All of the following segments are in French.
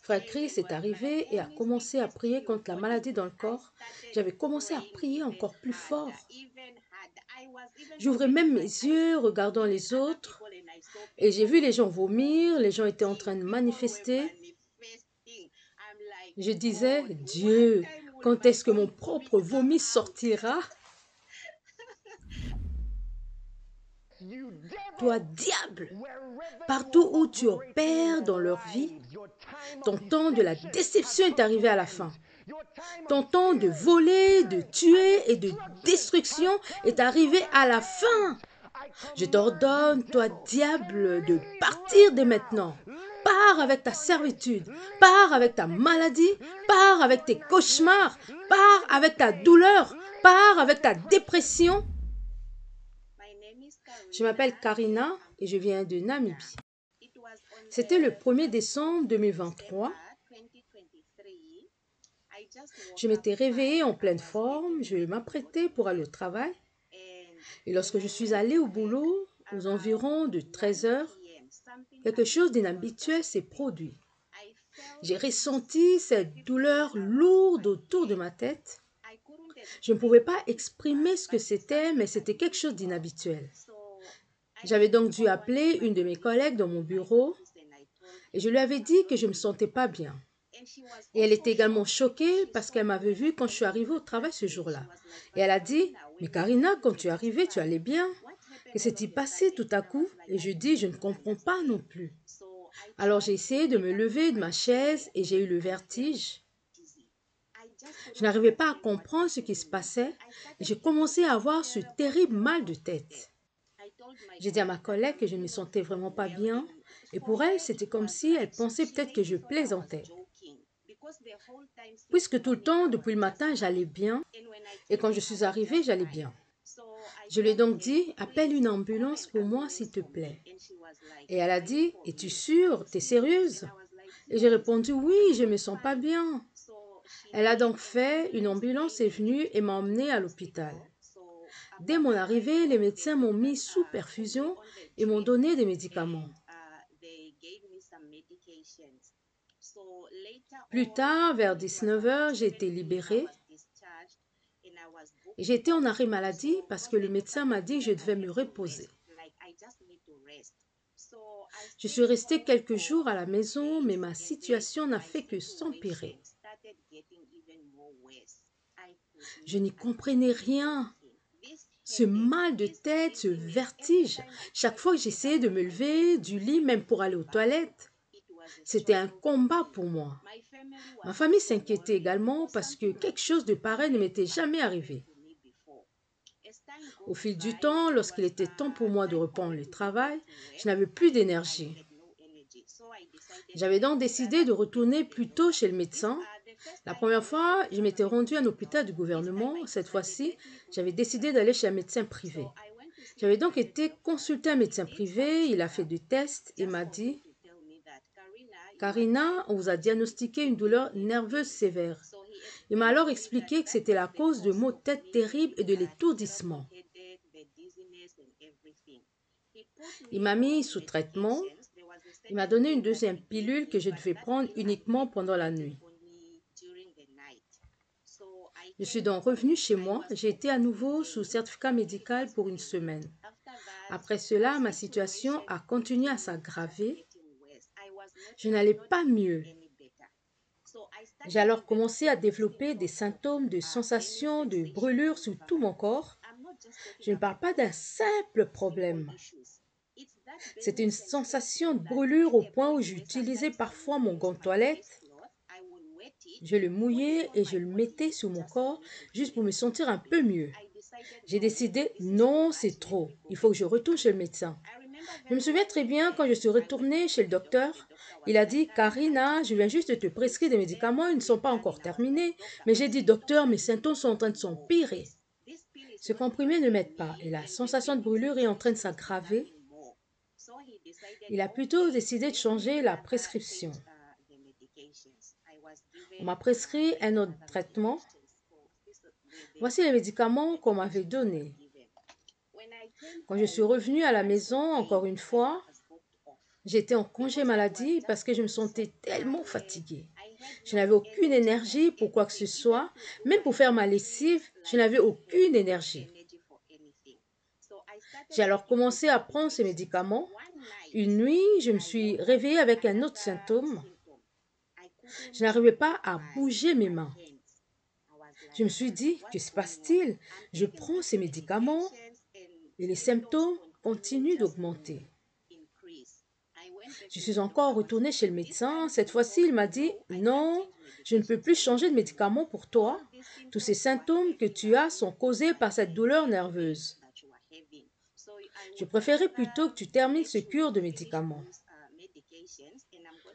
Frère Chris est arrivé et a commencé à prier contre la maladie dans le corps. J'avais commencé à prier encore plus fort. J'ouvrais même mes yeux, regardant les autres, et j'ai vu les gens vomir, les gens étaient en train de manifester. Je disais, Dieu, quand est-ce que mon propre vomi sortira? Toi, diable, partout où tu opères dans leur vie, ton temps de la déception est arrivé à la fin. Ton temps de voler, de tuer et de destruction est arrivé à la fin. Je t'ordonne, toi, diable, de partir dès maintenant. Pars avec ta servitude, pars avec ta maladie, pars avec tes cauchemars, pars avec ta douleur, pars avec ta dépression. Je m'appelle Karina et je viens de Namibie. C'était le 1er décembre 2023. Je m'étais réveillée en pleine forme, je m'apprêtais pour aller au travail. Et lorsque je suis allée au boulot, aux environs de 13 heures, quelque chose d'inhabituel s'est produit. J'ai ressenti cette douleur lourde autour de ma tête. Je ne pouvais pas exprimer ce que c'était, mais c'était quelque chose d'inhabituel. J'avais donc dû appeler une de mes collègues dans mon bureau et je lui avais dit que je ne me sentais pas bien. Et elle était également choquée parce qu'elle m'avait vue quand je suis arrivée au travail ce jour-là. Et elle a dit, « Mais Karina, quand tu es arrivée, tu allais bien. Que s'est-il passé tout à coup ?» Et je dis, « Je ne comprends pas non plus. » Alors j'ai essayé de me lever de ma chaise et j'ai eu le vertige. Je n'arrivais pas à comprendre ce qui se passait et j'ai commencé à avoir ce terrible mal de tête. J'ai dit à ma collègue que je ne me sentais vraiment pas bien et pour elle, c'était comme si elle pensait peut-être que je plaisantais. Puisque tout le temps, depuis le matin, j'allais bien et quand je suis arrivée, j'allais bien. Je lui ai donc dit, appelle une ambulance pour moi, s'il te plaît. Et elle a dit, es-tu sûre? T'es sérieuse? Et j'ai répondu, oui, je ne me sens pas bien. Elle a donc fait, une ambulance est venue et m'a emmenée à l'hôpital. Dès mon arrivée, les médecins m'ont mis sous perfusion et m'ont donné des médicaments. Plus tard, vers 19 heures, j'ai été libérée. J'ai été en arrêt maladie parce que le médecin m'a dit que je devais me reposer. Je suis restée quelques jours à la maison, mais ma situation n'a fait que s'empirer. Je n'y comprenais rien. Ce mal de tête, ce vertige, chaque fois que j'essayais de me lever du lit, même pour aller aux toilettes, c'était un combat pour moi. Ma famille s'inquiétait également parce que quelque chose de pareil ne m'était jamais arrivé. Au fil du temps, lorsqu'il était temps pour moi de reprendre le travail, je n'avais plus d'énergie. J'avais donc décidé de retourner plus tôt chez le médecin. La première fois, je m'étais rendue à un hôpital du gouvernement. Cette fois-ci, j'avais décidé d'aller chez un médecin privé. J'avais donc été consulter un médecin privé. Il a fait des tests et m'a dit, « Karina, on vous a diagnostiqué une douleur nerveuse sévère. » Il m'a alors expliqué que c'était la cause de maux de tête terribles et de l'étourdissement. Il m'a mis sous traitement. Il m'a donné une deuxième pilule que je devais prendre uniquement pendant la nuit. Je suis donc revenue chez moi. J'ai été à nouveau sous certificat médical pour une semaine. Après cela, ma situation a continué à s'aggraver. Je n'allais pas mieux. J'ai alors commencé à développer des symptômes de sensations de brûlure sur tout mon corps. Je ne parle pas d'un simple problème. C'est une sensation de brûlure au point où j'utilisais parfois mon gant de toilette. Je le mouillais et je le mettais sur mon corps juste pour me sentir un peu mieux. J'ai décidé, non, c'est trop. Il faut que je retourne chez le médecin. Je me souviens très bien quand je suis retournée chez le docteur. Il a dit, Karina, je viens juste de te prescrire des médicaments, ils ne sont pas encore terminés. Mais j'ai dit, docteur, mes symptômes sont en train de s'empirer. Ce comprimé ne m'aide pas et la sensation de brûlure est en train de s'aggraver. Il a plutôt décidé de changer la prescription. On m'a prescrit un autre traitement. Voici les médicaments qu'on m'avait donnés. Quand je suis revenue à la maison, encore une fois, J'étais en congé maladie parce que je me sentais tellement fatiguée. Je n'avais aucune énergie pour quoi que ce soit. Même pour faire ma lessive, je n'avais aucune énergie. J'ai alors commencé à prendre ces médicaments. Une nuit, je me suis réveillée avec un autre symptôme. Je n'arrivais pas à bouger mes mains. Je me suis dit, que se passe-t-il? Je prends ces médicaments et les symptômes continuent d'augmenter. Je suis encore retournée chez le médecin. Cette fois-ci, il m'a dit, non, je ne peux plus changer de médicament pour toi. Tous ces symptômes que tu as sont causés par cette douleur nerveuse. Je préférais plutôt que tu termines ce cure de médicaments.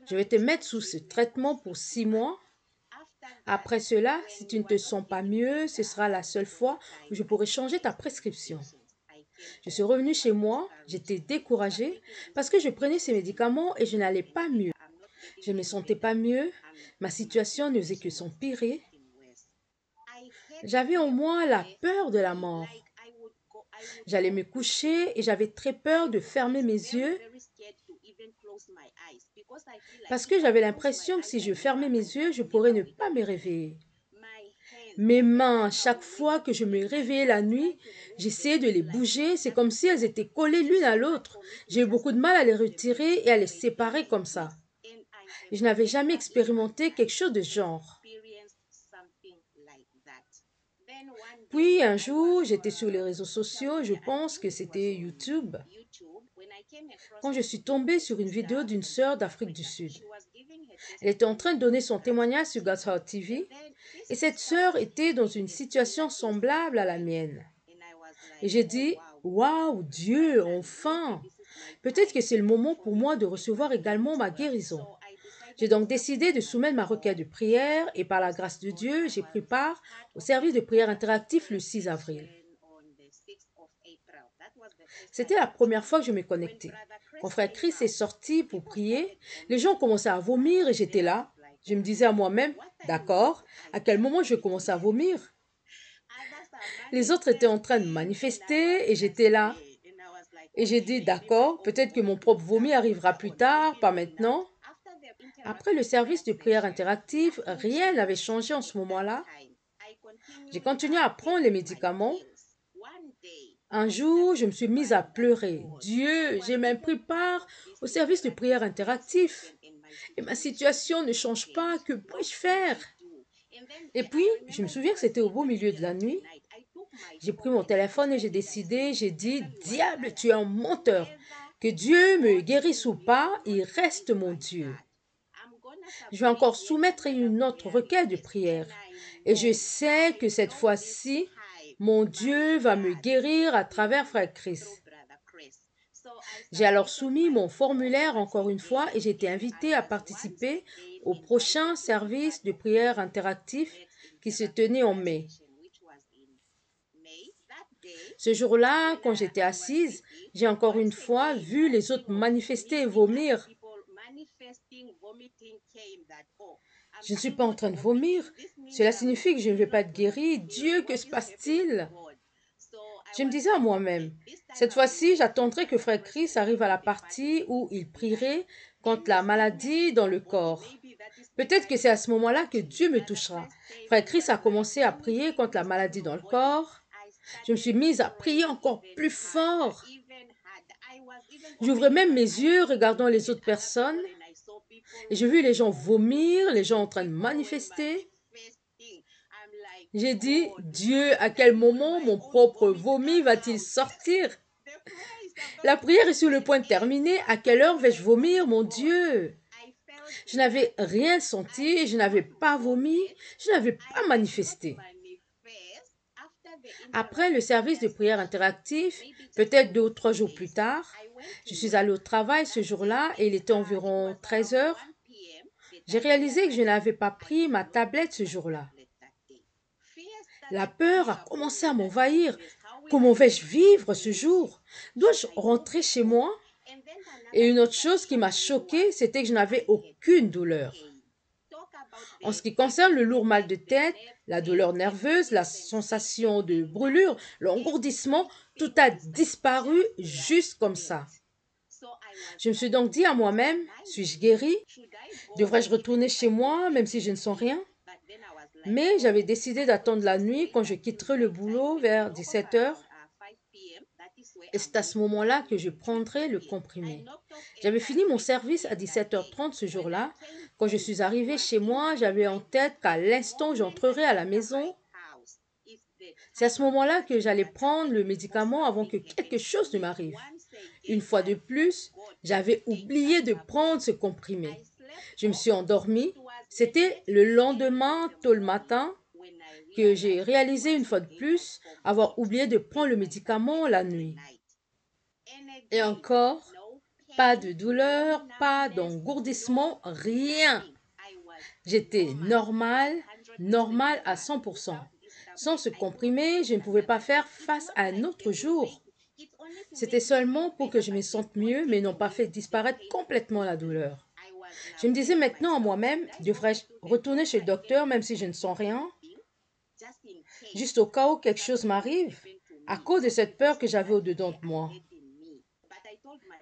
Je vais te mettre sous ce traitement pour 6 mois. Après cela, si tu ne te sens pas mieux, ce sera la seule fois où je pourrai changer ta prescription. Je suis revenue chez moi, j'étais découragée parce que je prenais ces médicaments et je n'allais pas mieux. Je ne me sentais pas mieux, ma situation ne faisait que s'empirer. J'avais en moi la peur de la mort. J'allais me coucher et j'avais très peur de fermer mes yeux parce que j'avais l'impression que si je fermais mes yeux, je pourrais ne pas me réveiller. Mes mains, chaque fois que je me réveillais la nuit, j'essayais de les bouger, c'est comme si elles étaient collées l'une à l'autre. J'ai eu beaucoup de mal à les retirer et à les séparer comme ça. Je n'avais jamais expérimenté quelque chose de ce genre. Puis un jour, j'étais sur les réseaux sociaux, je pense que c'était YouTube, quand je suis tombée sur une vidéo d'une sœur d'Afrique du Sud. Elle était en train de donner son témoignage sur God's Heart TV et cette sœur était dans une situation semblable à la mienne. Et j'ai dit, waouh, Dieu, enfin! Peut-être que c'est le moment pour moi de recevoir également ma guérison. J'ai donc décidé de soumettre ma requête de prière et par la grâce de Dieu, j'ai pris part au service de prière interactif le 6 avril. C'était la première fois que je me connectais. Quand frère Chris est sorti pour prier, les gens commençaient à vomir et j'étais là. Je me disais à moi-même, d'accord, à quel moment je vais commencer à vomir? Les autres étaient en train de manifester et j'étais là. Et j'ai dit, d'accord, peut-être que mon propre vomi arrivera plus tard, pas maintenant. Après le service de prière interactive, rien n'avait changé en ce moment-là. J'ai continué à prendre les médicaments. Un jour, je me suis mise à pleurer. Dieu, j'ai même pris part au service de prière interactif. Et ma situation ne change pas. Que puis-je faire? Et puis, je me souviens que c'était au beau milieu de la nuit. J'ai pris mon téléphone et j'ai décidé, j'ai dit, diable, tu es un menteur. Que Dieu me guérisse ou pas, il reste mon Dieu. Je vais encore soumettre une autre requête de prière. Et je sais que cette fois-ci, mon Dieu va me guérir à travers frère Chris. J'ai alors soumis mon formulaire encore une fois et j'ai été invitée à participer au prochain service de prière interactif qui se tenait en mai. Ce jour-là, quand j'étais assise, j'ai encore une fois vu les autres manifester et vomir. Je ne suis pas en train de vomir. Cela signifie que je ne vais pas être guérie. Dieu, que se passe-t-il? Je me disais à moi-même, cette fois-ci, j'attendrai que frère Chris arrive à la partie où il prierait contre la maladie dans le corps. Peut-être que c'est à ce moment-là que Dieu me touchera. Frère Chris a commencé à prier contre la maladie dans le corps. Je me suis mise à prier encore plus fort. J'ouvrais même mes yeux regardant les autres personnes et j'ai vu les gens vomir, les gens en train de manifester. J'ai dit, Dieu, à quel moment mon propre vomi va-t-il sortir? La prière est sur le point de terminer. À quelle heure vais-je vomir, mon Dieu? Je n'avais rien senti, je n'avais pas vomi, je n'avais pas manifesté. Après le service de prière interactif, peut-être 2 ou 3 jours plus tard, je suis allée au travail ce jour-là et il était environ 13 heures. J'ai réalisé que je n'avais pas pris ma tablette ce jour-là. La peur a commencé à m'envahir. Comment vais-je vivre ce jour? Dois-je rentrer chez moi? Et une autre chose qui m'a choquée, c'était que je n'avais aucune douleur. En ce qui concerne le lourd mal de tête, la douleur nerveuse, la sensation de brûlure, l'engourdissement, tout a disparu juste comme ça. Je me suis donc dit à moi-même, suis-je guérie? Devrais-je retourner chez moi même si je ne sens rien? Mais j'avais décidé d'attendre la nuit quand je quitterai le boulot vers 17 heures. Et c'est à ce moment-là que je prendrai le comprimé. J'avais fini mon service à 17h30 ce jour-là. Quand je suis arrivée chez moi, j'avais en tête qu'à l'instant où j'entrerai à la maison, c'est à ce moment-là que j'allais prendre le médicament avant que quelque chose ne m'arrive. Une fois de plus, j'avais oublié de prendre ce comprimé. Je me suis endormie. C'était le lendemain, tôt le matin, que j'ai réalisé une fois de plus avoir oublié de prendre le médicament la nuit. Et encore, pas de douleur, pas d'engourdissement, rien. J'étais normale à 100%. Sans ce comprimé, je ne pouvais pas faire face à un autre jour. C'était seulement pour que je me sente mieux, mais non pas fait disparaître complètement la douleur. Je me disais maintenant à moi-même, devrais-je retourner chez le docteur même si je ne sens rien, juste au cas où quelque chose m'arrive, à cause de cette peur que j'avais au-dedans de moi.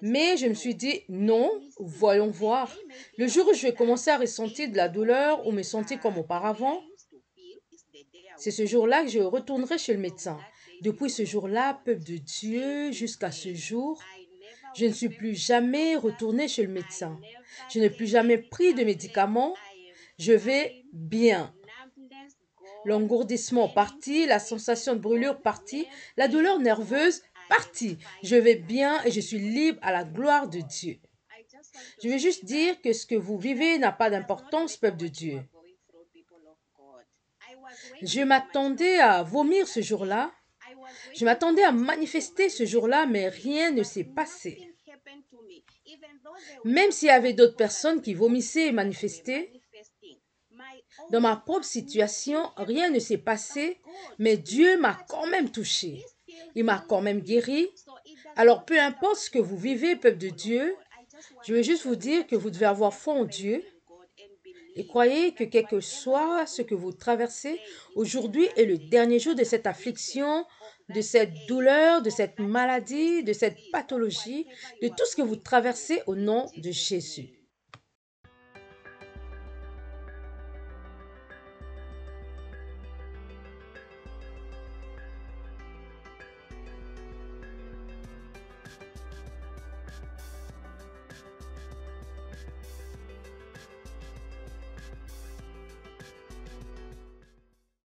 Mais je me suis dit, non, voyons voir. Le jour où je vais commencer à ressentir de la douleur ou me sentir comme auparavant, c'est ce jour-là que je retournerai chez le médecin. Depuis ce jour-là, peuple de Dieu, jusqu'à ce jour, je ne suis plus jamais retournée chez le médecin. Je n'ai plus jamais pris de médicaments. Je vais bien. L'engourdissement parti, la sensation de brûlure partie, la douleur nerveuse partie. Je vais bien et je suis libre à la gloire de Dieu. Je veux juste dire que ce que vous vivez n'a pas d'importance, peuple de Dieu. Je m'attendais à vomir ce jour-là. Je m'attendais à manifester ce jour-là, mais rien ne s'est passé. Même s'il y avait d'autres personnes qui vomissaient et manifestaient, dans ma propre situation, rien ne s'est passé, mais Dieu m'a quand même touché. Il m'a quand même guéri. Alors, peu importe ce que vous vivez, peuple de Dieu, je veux juste vous dire que vous devez avoir foi en Dieu et croyez que quel que soit ce que vous traversez, aujourd'hui est le dernier jour de cette affliction, de cette douleur, de cette maladie, de cette pathologie, de tout ce que vous traversez au nom de Jésus.